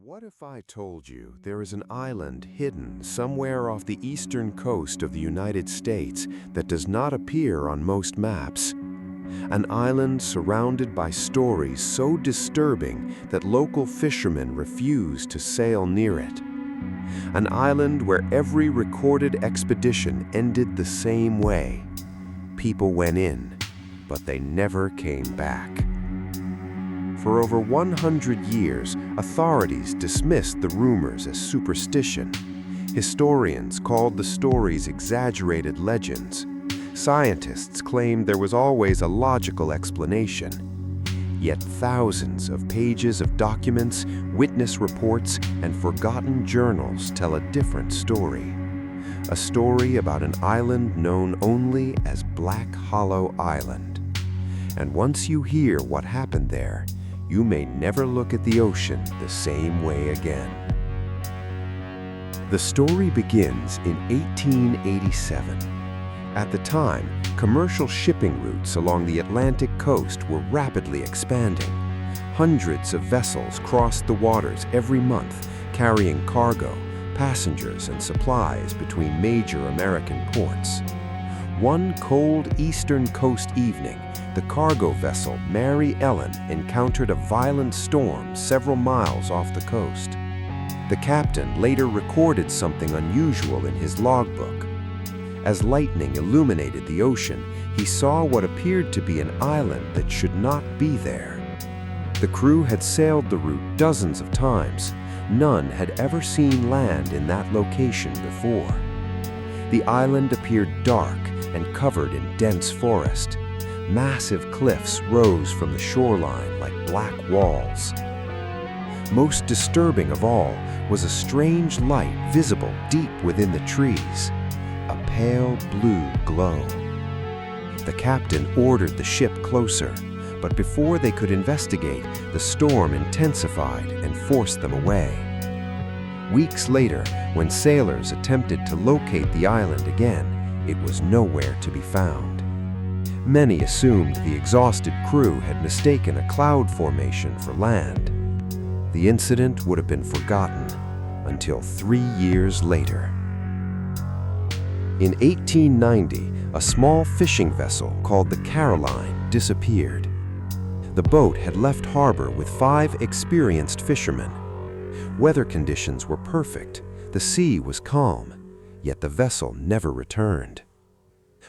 What if I told you there is an island hidden somewhere off the eastern coast of the United States that does not appear on most maps? An island surrounded by stories so disturbing that local fishermen refuse to sail near it. An island where every recorded expedition ended the same way. People went in, but they never came back. For over 100 years, authorities dismissed the rumors as superstition. Historians called the stories exaggerated legends. Scientists claimed there was always a logical explanation. Yet thousands of pages of documents, witness reports, and forgotten journals tell a different story. A story about an island known only as Black Hollow Island. And once you hear what happened there, you may never look at the ocean the same way again. The story begins in 1887. At the time, commercial shipping routes along the Atlantic coast were rapidly expanding. Hundreds of vessels crossed the waters every month, carrying cargo, passengers, and supplies between major American ports. One cold eastern coast evening, the cargo vessel Mary Ellen encountered a violent storm several miles off the coast. The captain later recorded something unusual in his logbook. As lightning illuminated the ocean, he saw what appeared to be an island that should not be there. The crew had sailed the route dozens of times. None had ever seen land in that location before. The island appeared dark and covered in dense forest. Massive cliffs rose from the shoreline like black walls. Most disturbing of all was a strange light visible deep within the trees, a pale blue glow. The captain ordered the ship closer, but before they could investigate, the storm intensified and forced them away. Weeks later, when sailors attempted to locate the island again, it was nowhere to be found. Many assumed the exhausted crew had mistaken a cloud formation for land. The incident would have been forgotten until 3 years later. In 1890, a small fishing vessel called the Caroline disappeared. The boat had left harbor with 5 experienced fishermen. Weather conditions were perfect, the sea was calm, yet the vessel never returned.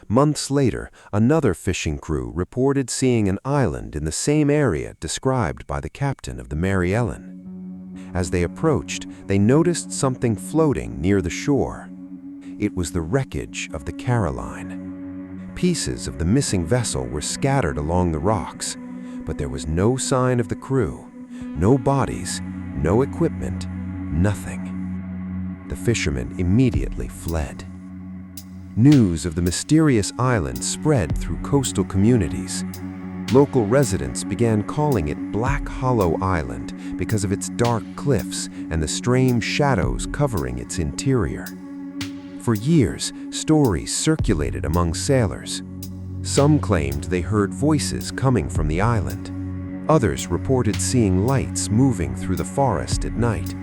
Months later, another fishing crew reported seeing an island in the same area described by the captain of the Mary Ellen. As they approached, they noticed something floating near the shore. It was the wreckage of the Caroline. Pieces of the missing vessel were scattered along the rocks, but there was no sign of the crew, no bodies, no equipment, nothing. The fishermen immediately fled. News of the mysterious island spread through coastal communities. Local residents began calling it Black Hollow Island because of its dark cliffs and the strange shadows covering its interior. For years, stories circulated among sailors. Some claimed they heard voices coming from the island. Others reported seeing lights moving through the forest at night.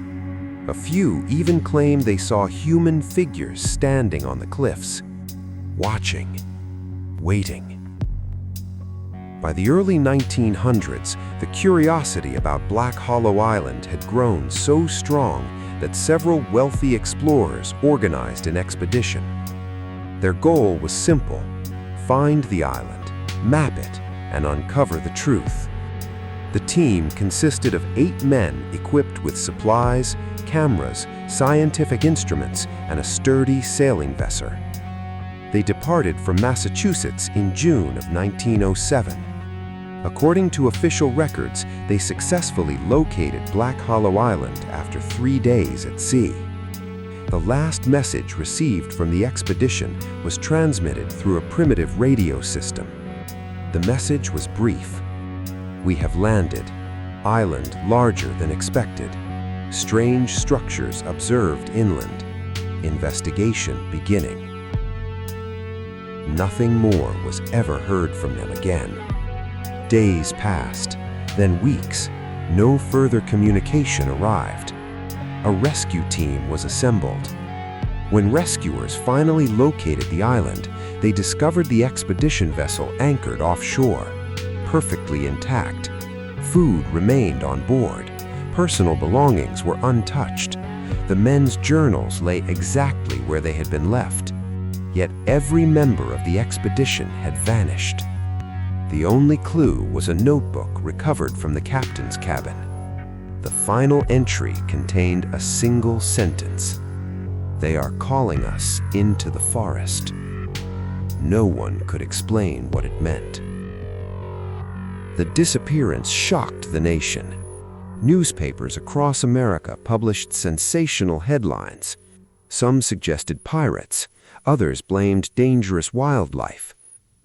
A few even claimed they saw human figures standing on the cliffs, watching, waiting. By the early 1900s, the curiosity about Black Hollow Island had grown so strong that several wealthy explorers organized an expedition. Their goal was simple: find the island, map it, and uncover the truth. The team consisted of 8 men equipped with supplies, cameras, scientific instruments, and a sturdy sailing vessel. They departed from Massachusetts in June of 1907. According to official records, they successfully located Black Hollow Island after 3 days at sea. The last message received from the expedition was transmitted through a primitive radio system. The message was brief: "We have landed. Island larger than expected. Strange structures observed inland. Investigation beginning." Nothing more was ever heard from them again. Days passed, then weeks. No further communication arrived. a rescue team was assembled. When rescuers finally located the island, they discovered the expedition vessel anchored offshore, perfectly intact. Food remained on board. Personal belongings were untouched. The men's journals lay exactly where they had been left. Yet every member of the expedition had vanished. The only clue was a notebook recovered from the captain's cabin. The final entry contained a single sentence: "They are calling us into the forest." No one could explain what it meant. The disappearance shocked the nation. Newspapers across America published sensational headlines. Some suggested pirates, others blamed dangerous wildlife.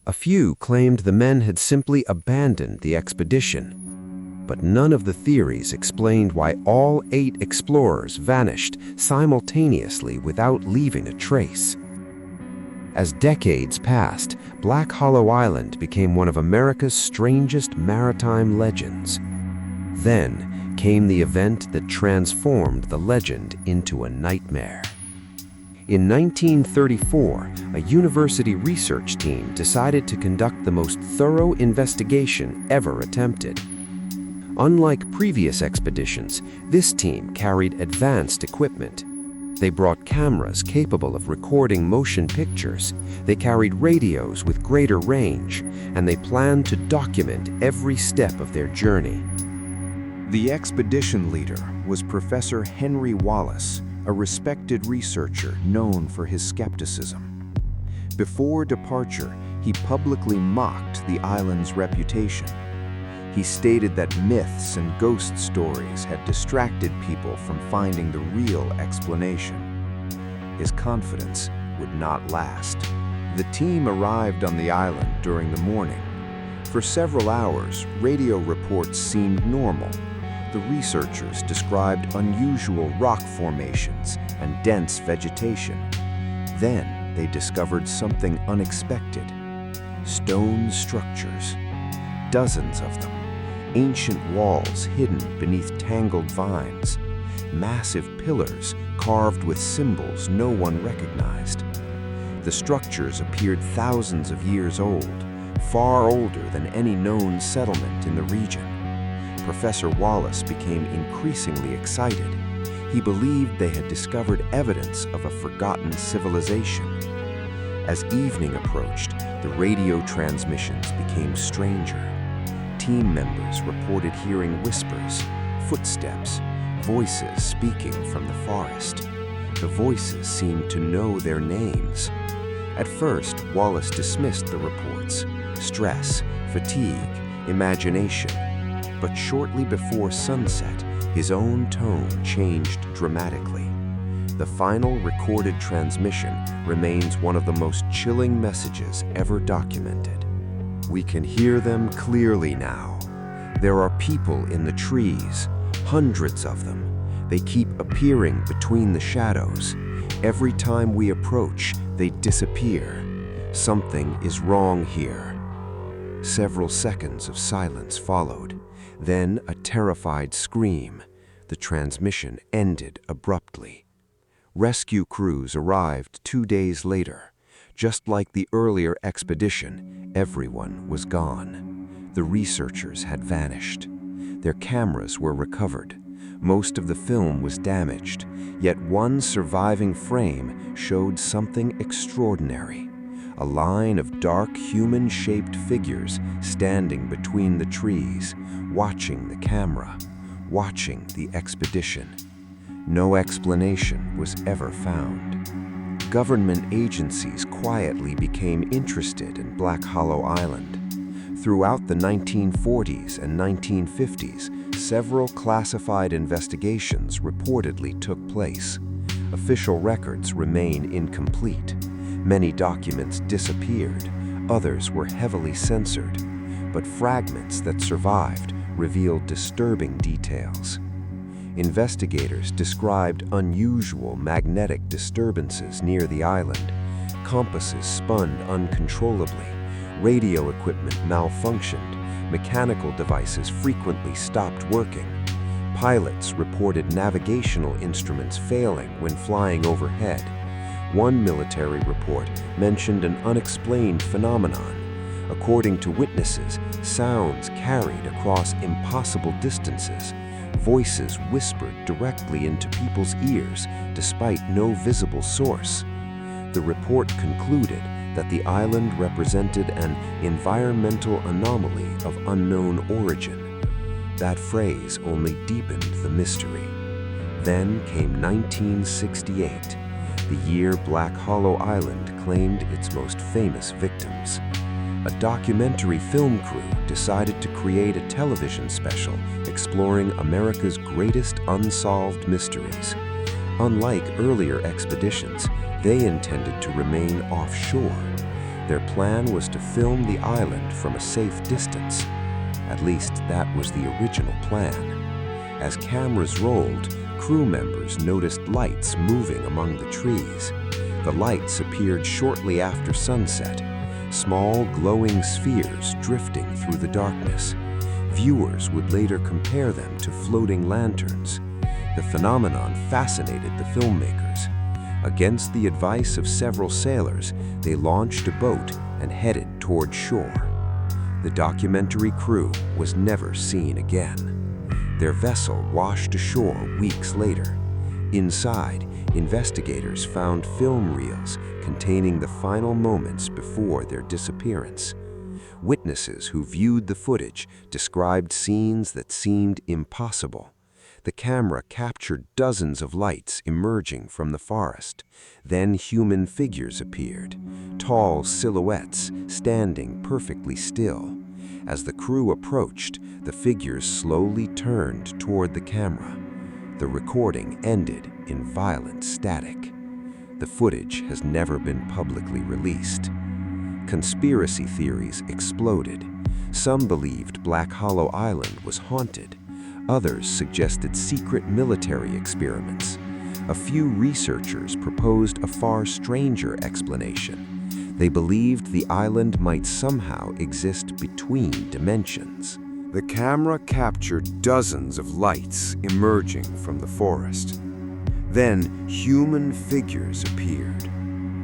A few claimed the men had simply abandoned the expedition. But none of the theories explained why all 8 explorers vanished simultaneously without leaving a trace. As decades passed, Black Hollow Island became one of America's strangest maritime legends. Then came the event that transformed the legend into a nightmare. In 1934, a university research team decided to conduct the most thorough investigation ever attempted. Unlike previous expeditions, this team carried advanced equipment. They brought cameras capable of recording motion pictures, they carried radios with greater range, and they planned to document every step of their journey. The expedition leader was Professor Henry Wallace, a respected researcher known for his skepticism. Before departure, he publicly mocked the island's reputation. He stated that myths and ghost stories had distracted people from finding the real explanation. His confidence would not last. The team arrived on the island during the morning. For several hours, radio reports seemed normal. The researchers described unusual rock formations and dense vegetation. Then they discovered something unexpected: stone structures. Dozens of them. Ancient walls hidden beneath tangled vines. Massive pillars carved with symbols no one recognized. The structures appeared thousands of years old, far older than any known settlement in the region. Professor Wallace became increasingly excited. He believed they had discovered evidence of a forgotten civilization. As evening approached, the radio transmissions became stranger. Team members reported hearing whispers, footsteps, voices speaking from the forest. The voices seemed to know their names. At first, Wallace dismissed the reports: stress, fatigue, imagination. But shortly before sunset, his own tone changed dramatically. The final recorded transmission remains one of the most chilling messages ever documented. "We can hear them clearly now. There are people in the trees, hundreds of them. They keep appearing between the shadows. Every time we approach, they disappear. Something is wrong here." Several seconds of silence followed. Then a terrified scream. The transmission ended abruptly. Rescue crews arrived 2 days later. Just like the earlier expedition, everyone was gone. The researchers had vanished. Their cameras were recovered. Most of the film was damaged, yet one surviving frame showed something extraordinary. A line of dark human-shaped figures standing between the trees, watching the camera, watching the expedition. No explanation was ever found. Government agencies quietly became interested in Black Hollow Island. Throughout the 1940s and 1950s, several classified investigations reportedly took place. Official records remain incomplete. Many documents disappeared, others were heavily censored, but fragments that survived revealed disturbing details. Investigators described unusual magnetic disturbances near the island. Compasses spun uncontrollably, radio equipment malfunctioned, mechanical devices frequently stopped working. Pilots reported navigational instruments failing when flying overhead. One military report mentioned an unexplained phenomenon. According to witnesses, sounds carried across impossible distances. Voices whispered directly into people's ears despite no visible source. The report concluded that the island represented an environmental anomaly of unknown origin. That phrase only deepened the mystery. Then came 1968, the year Black Hollow Island claimed its most famous victims. A documentary film crew decided to create a television special exploring America's greatest unsolved mysteries. Unlike earlier expeditions, they intended to remain offshore. Their plan was to film the island from a safe distance. At least that was the original plan. As cameras rolled, crew members noticed lights moving among the trees. The lights appeared shortly after sunset, small glowing spheres drifting through the darkness. Viewers would later compare them to floating lanterns. The phenomenon fascinated the filmmakers. Against the advice of several sailors, they launched a boat and headed toward shore. The documentary crew was never seen again. Their vessel washed ashore weeks later. Inside, investigators found film reels containing the final moments before their disappearance. Witnesses who viewed the footage described scenes that seemed impossible. The camera captured dozens of lights emerging from the forest. Then human figures appeared, tall silhouettes standing perfectly still. As the crew approached, the figures slowly turned toward the camera. The recording ended in violent static. The footage has never been publicly released. Conspiracy theories exploded. Some believed Black Hollow Island was haunted. Others suggested secret military experiments. A few researchers proposed a far stranger explanation. They believed the island might somehow exist between dimensions. The camera captured dozens of lights emerging from the forest. Then human figures appeared,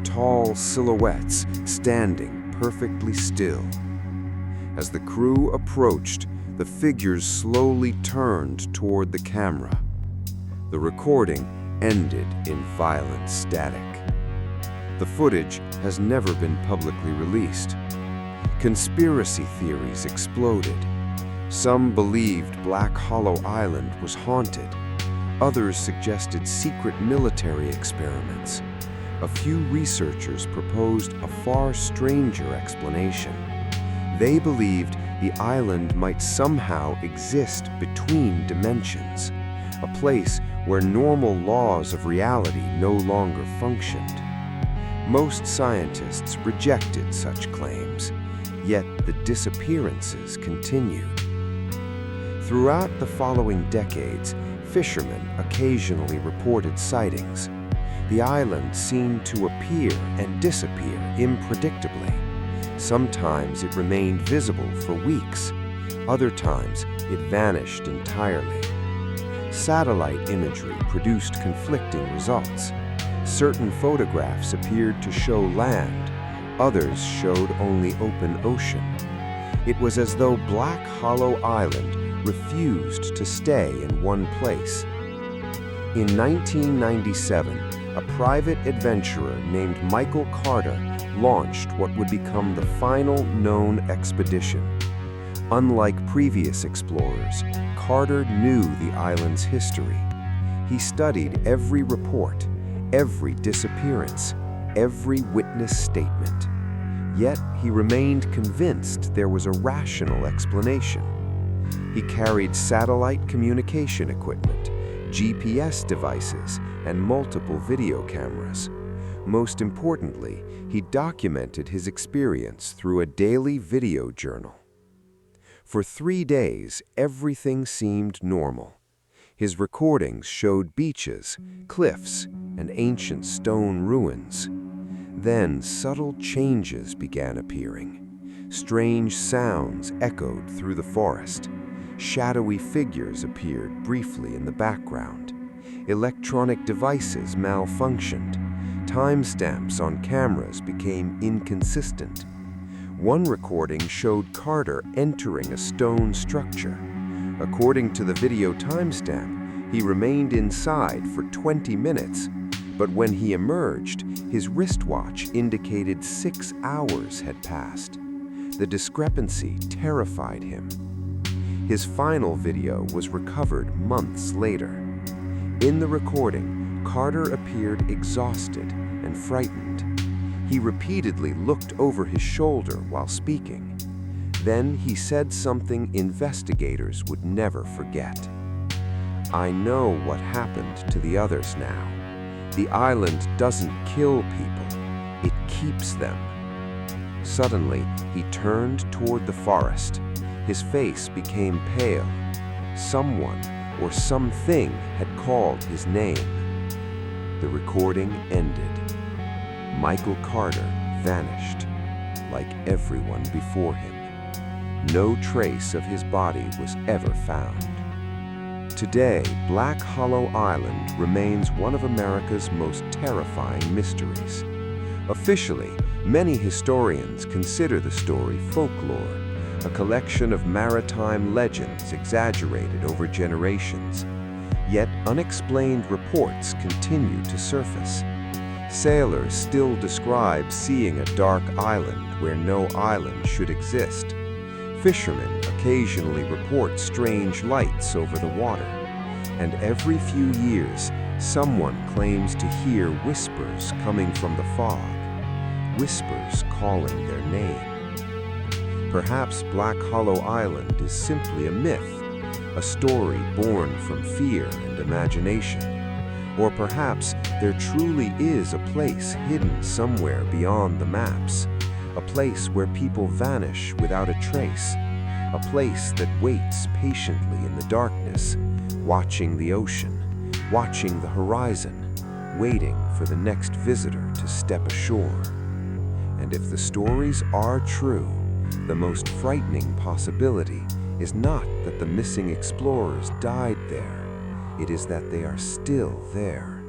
tall silhouettes standing perfectly still. As the crew approached, the figures slowly turned toward the camera. The recording ended in violent static. The footage has never been publicly released. Conspiracy theories exploded. Some believed Black Hollow Island was haunted. Others suggested secret military experiments. A few researchers proposed a far stranger explanation. They believed the island might somehow exist between dimensions, a place where normal laws of reality no longer functioned. Most scientists rejected such claims, yet the disappearances continued. Throughout the following decades, fishermen occasionally reported sightings. The island seemed to appear and disappear unpredictably. Sometimes it remained visible for weeks. Other times, it vanished entirely. Satellite imagery produced conflicting results. Certain photographs appeared to show land. Others showed only open ocean. It was as though Black Hollow Island refused to stay in one place. In 1997, a private adventurer named Michael Carter launched what would become the final known expedition. Unlike previous explorers, Carter knew the island's history. He studied every report, every disappearance, every witness statement. Yet he remained convinced there was a rational explanation. He carried satellite communication equipment, GPS devices, and multiple video cameras. Most importantly, he documented his experience through a daily video journal. For 3 days, everything seemed normal. His recordings showed beaches, cliffs, and ancient stone ruins. Then subtle changes began appearing. Strange sounds echoed through the forest. Shadowy figures appeared briefly in the background. Electronic devices malfunctioned. Timestamps on cameras became inconsistent. One recording showed Carter entering a stone structure. According to the video timestamp, he remained inside for 20 minutes, but when he emerged, his wristwatch indicated 6 hours had passed. The discrepancy terrified him. His final video was recovered months later. In the recording, Carter appeared exhausted and frightened. He repeatedly looked over his shoulder while speaking. Then he said something investigators would never forget. "I know what happened to the others now. The island doesn't kill people, it keeps them." Suddenly, he turned toward the forest. His face became pale. Someone or something had called his name. The recording ended. Michael Carter vanished, like everyone before him. No trace of his body was ever found. Today, Black Hollow Island remains one of America's most terrifying mysteries. Officially, many historians consider the story folklore, a collection of maritime legends exaggerated over generations. Yet unexplained reports continue to surface. Sailors still describe seeing a dark island where no island should exist. Fishermen occasionally report strange lights over the water. And every few years, someone claims to hear whispers coming from the fog, whispers calling their name. Perhaps Black Hollow Island is simply a myth, a story born from fear and imagination. Or perhaps there truly is a place hidden somewhere beyond the maps, a place where people vanish without a trace, a place that waits patiently in the darkness, watching the ocean, watching the horizon, waiting for the next visitor to step ashore. And if the stories are true, the most frightening possibility is not that the missing explorers died there. It is that they are still there,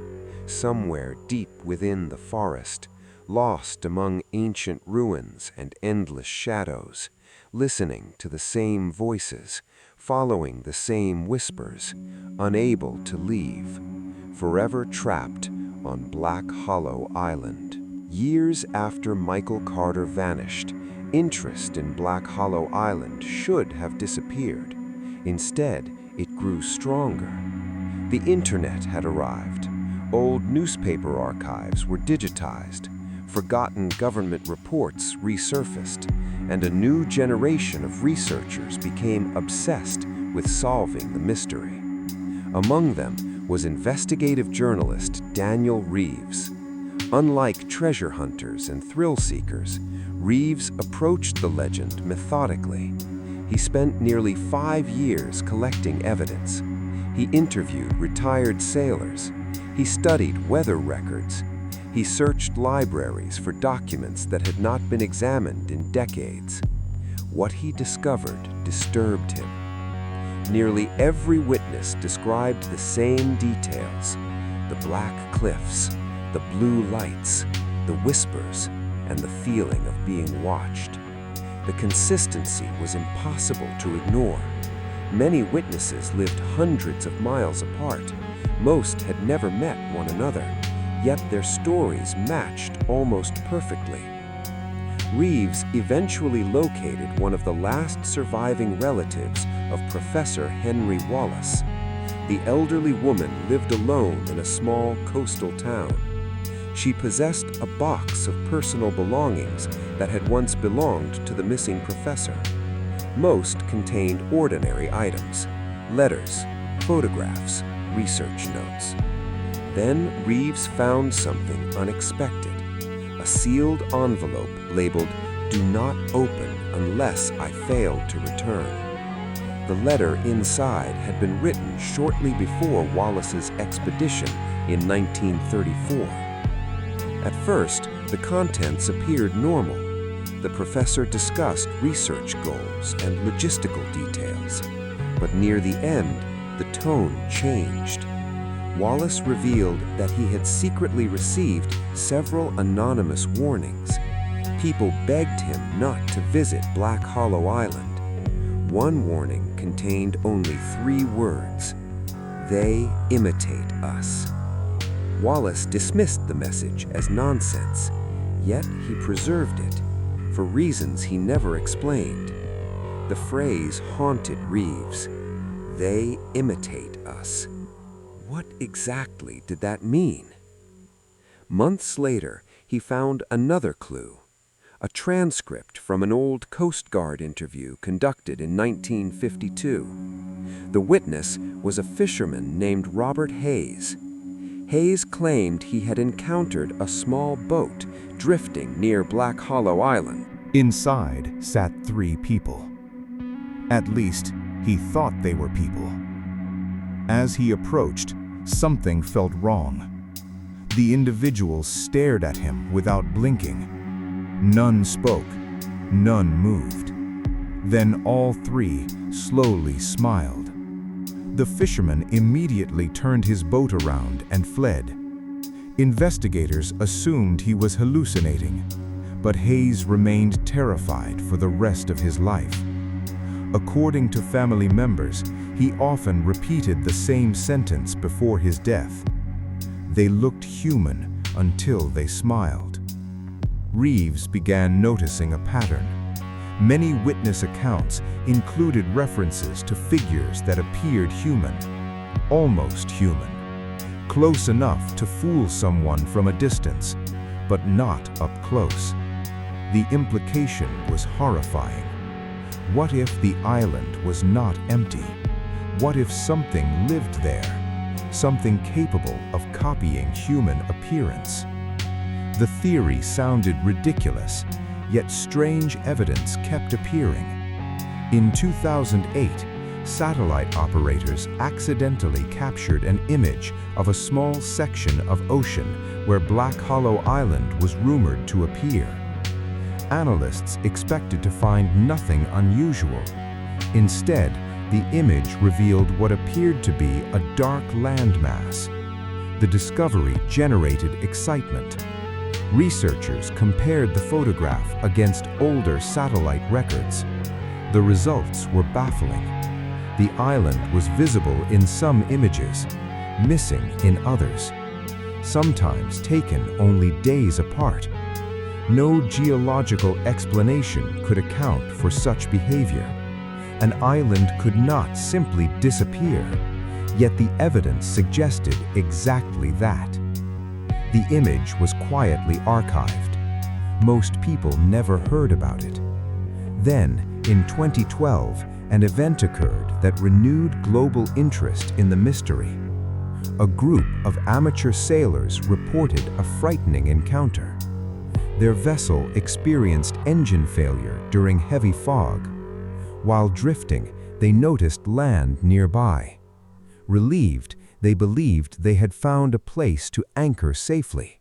somewhere deep within the forest, lost among ancient ruins and endless shadows, listening to the same voices, following the same whispers, unable to leave, forever trapped on Black Hollow Island. Years after Michael Carter vanished, interest in Black Hollow Island should have disappeared. Instead, it grew stronger. The internet had arrived. Old newspaper archives were digitized. Forgotten government reports resurfaced, and a new generation of researchers became obsessed with solving the mystery. Among them was investigative journalist Daniel Reeves. Unlike treasure hunters and thrill seekers, Reeves approached the legend methodically. He spent nearly 5 years collecting evidence. He interviewed retired sailors. He studied weather records. He searched libraries for documents that had not been examined in decades. What he discovered disturbed him. Nearly every witness described the same details: the black cliffs, the blue lights, the whispers, and the feeling of being watched. The consistency was impossible to ignore. Many witnesses lived hundreds of miles apart. Most had never met one another, yet their stories matched almost perfectly. Reeves eventually located one of the last surviving relatives of Professor Henry Wallace. The elderly woman lived alone in a small coastal town. She possessed a box of personal belongings that had once belonged to the missing professor. Most contained ordinary items: letters, photographs, research notes. Then Reeves found something unexpected: a sealed envelope labeled "Do not open unless I fail to return." The letter inside had been written shortly before Wallace's expedition in 1934. At first, the contents appeared normal. The professor discussed research goals and logistical details. But near the end, the tone changed. Wallace revealed that he had secretly received several anonymous warnings. People begged him not to visit Black Hollow Island. One warning contained only 3 words: "They imitate us." Wallace dismissed the message as nonsense, yet he preserved it, for reasons he never explained. The phrase haunted Reeves. "They imitate us." What exactly did that mean? Months later, he found another clue: a transcript from an old Coast Guard interview conducted in 1952. The witness was a fisherman named Robert Hayes. Hayes claimed he had encountered a small boat drifting near Black Hollow Island. Inside sat 3 people. At least, he thought they were people. As he approached, something felt wrong. The individuals stared at him without blinking. None spoke, none moved. Then all 3 slowly smiled. The fisherman immediately turned his boat around and fled. Investigators assumed he was hallucinating, but Hayes remained terrified for the rest of his life. According to family members, he often repeated the same sentence before his death. They looked human until they smiled. Reeves began noticing a pattern. Many witness accounts included references to figures that appeared human, almost human, close enough to fool someone from a distance, but not up close. The implication was horrifying. What if the island was not empty? What if something lived there? Something capable of copying human appearance? The theory sounded ridiculous, yet strange evidence kept appearing. In 2008, satellite operators accidentally captured an image of a small section of ocean where Black Hollow Island was rumored to appear. Analysts expected to find nothing unusual. Instead, the image revealed what appeared to be a dark landmass. The discovery generated excitement. Researchers compared the photograph against older satellite records. The results were baffling. The island was visible in some images, missing in others, sometimes taken only days apart. No geological explanation could account for such behavior. An island could not simply disappear, yet the evidence suggested exactly that. The image was quietly archived. Most people never heard about it. Then, in 2012, an event occurred that renewed global interest in the mystery. A group of amateur sailors reported a frightening encounter. Their vessel experienced engine failure during heavy fog. While drifting, they noticed land nearby. Relieved, they believed they had found a place to anchor safely.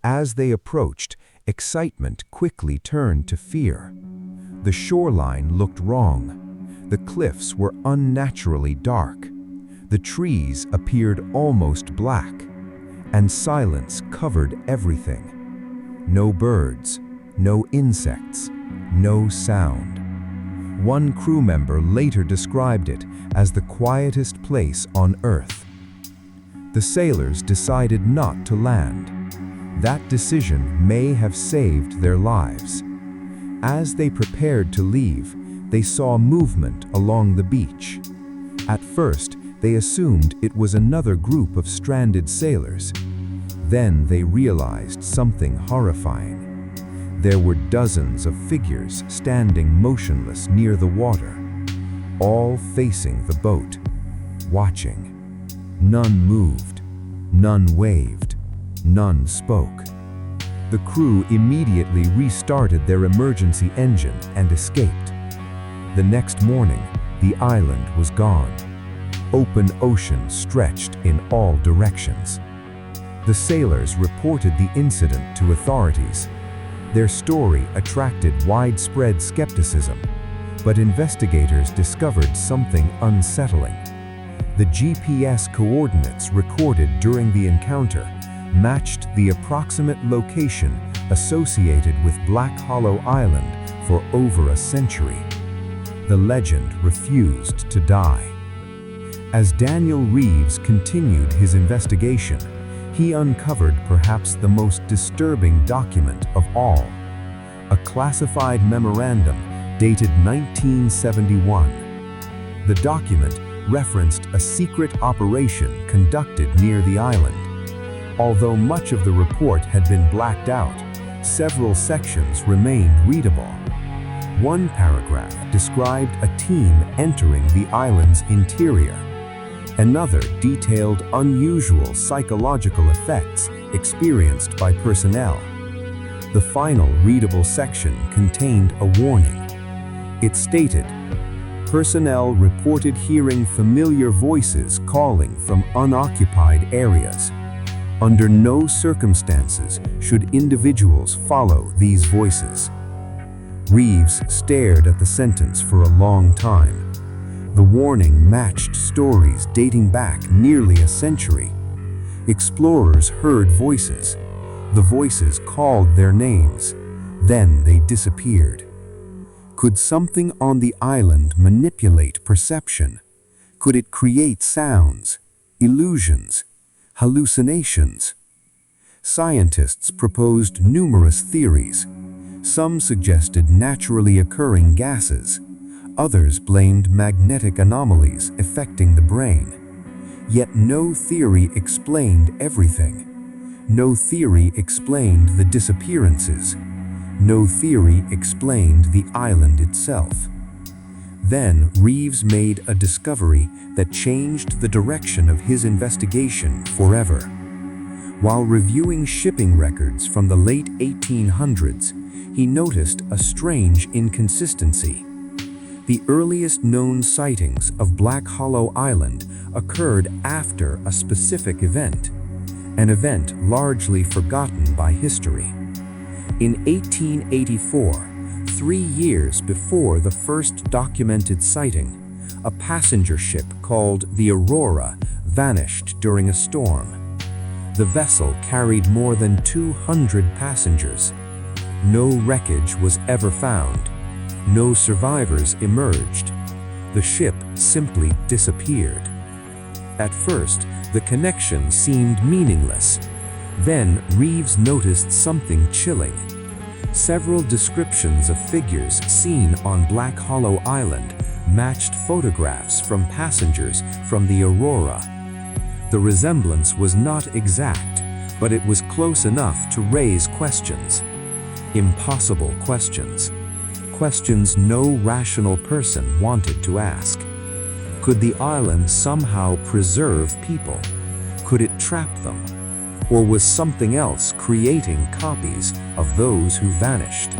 As they approached, excitement quickly turned to fear. The shoreline looked wrong. The cliffs were unnaturally dark. The trees appeared almost black, and silence covered everything. No birds, no insects, no sound. One crew member later described it as the quietest place on Earth. The sailors decided not to land. That decision may have saved their lives. As they prepared to leave, they saw movement along the beach. At first, they assumed it was another group of stranded sailors. Then they realized something horrifying. There were dozens of figures standing motionless near the water, all facing the boat, watching. None moved, none waved, none spoke. The crew immediately restarted their emergency engine and escaped. The next morning, the island was gone. Open ocean stretched in all directions. The sailors reported the incident to authorities. Their story attracted widespread skepticism. But investigators discovered something unsettling. The GPS coordinates recorded during the encounter matched the approximate location associated with Black Hollow Island for over a century. The legend refused to die. As Daniel Reeves continued his investigation, he uncovered perhaps the most disturbing document of all, a classified memorandum dated 1971. The document referenced a secret operation conducted near the island. Although much of the report had been blacked out, several sections remained readable. One paragraph described a team entering the island's interior. Another detailed unusual psychological effects experienced by personnel. The final readable section contained a warning. It stated, "Personnel reported hearing familiar voices calling from unoccupied areas. Under no circumstances should individuals follow these voices." Reeves stared at the sentence for a long time. The warning matched stories dating back nearly a century. Explorers heard voices. The voices called their names. Then they disappeared. Could something on the island manipulate perception? Could it create sounds, illusions, hallucinations? Scientists proposed numerous theories. Some suggested naturally occurring gases. Others blamed magnetic anomalies affecting the brain. Yet no theory explained everything. No theory explained the disappearances. No theory explained the island itself. Then Reeves made a discovery that changed the direction of his investigation forever. While reviewing shipping records from the late 1800s, he noticed a strange inconsistency. The earliest known sightings of Black Hollow Island occurred after a specific event, an event largely forgotten by history. In 1884, 3 years before the first documented sighting, a passenger ship called the Aurora vanished during a storm. The vessel carried more than 200 passengers. No wreckage was ever found. No survivors emerged. The ship simply disappeared. At first, the connection seemed meaningless. Then Reeves noticed something chilling. Several descriptions of figures seen on Black Hollow Island matched photographs from passengers from the Aurora. The resemblance was not exact, but it was close enough to raise questions. Impossible questions. Questions no rational person wanted to ask. Could the island somehow preserve people? Could it trap them? Or was something else creating copies of those who vanished?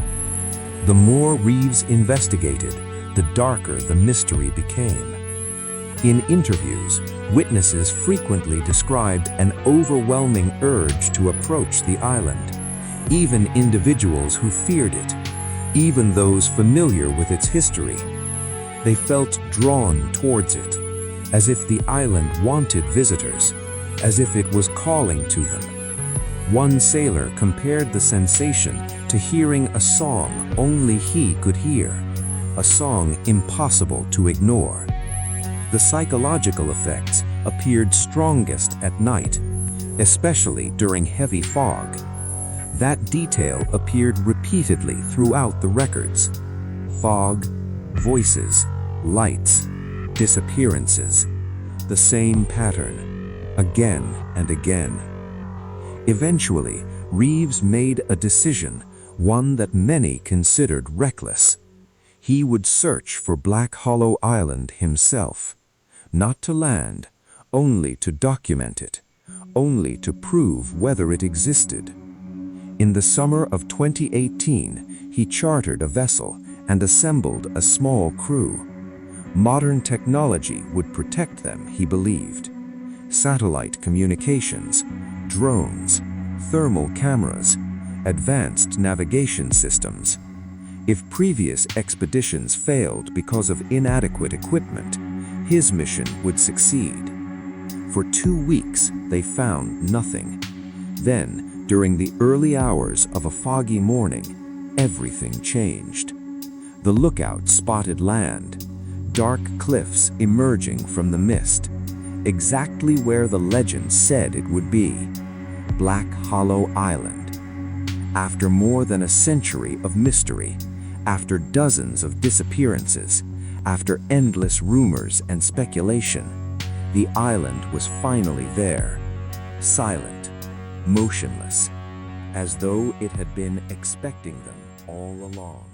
The more Reeves investigated, the darker the mystery became. In interviews, witnesses frequently described an overwhelming urge to approach the island. Even individuals who feared it, even those familiar with its history. They felt drawn towards it, as if the island wanted visitors, as if it was calling to them. One sailor compared the sensation to hearing a song only he could hear, a song impossible to ignore. The psychological effects appeared strongest at night, especially during heavy fog. That detail appeared repeatedly throughout the records. Fog, voices, lights, disappearances. The same pattern, again and again. Eventually, Reeves made a decision, one that many considered reckless. He would search for Black Hollow Island himself, not to land, only to document it, only to prove whether it existed. In the summer of 2018, he chartered a vessel and assembled a small crew. Modern technology would protect them, he believed. Satellite communications, drones, thermal cameras, advanced navigation systems. If previous expeditions failed because of inadequate equipment, his mission would succeed. For 2 weeks, they found nothing. Then, during the early hours of a foggy morning, everything changed. The lookout spotted land, dark cliffs emerging from the mist, exactly where the legend said it would be, Black Hollow Island. After more than a century of mystery, after dozens of disappearances, after endless rumors and speculation, the island was finally there, silent, motionless, as though it had been expecting them all along.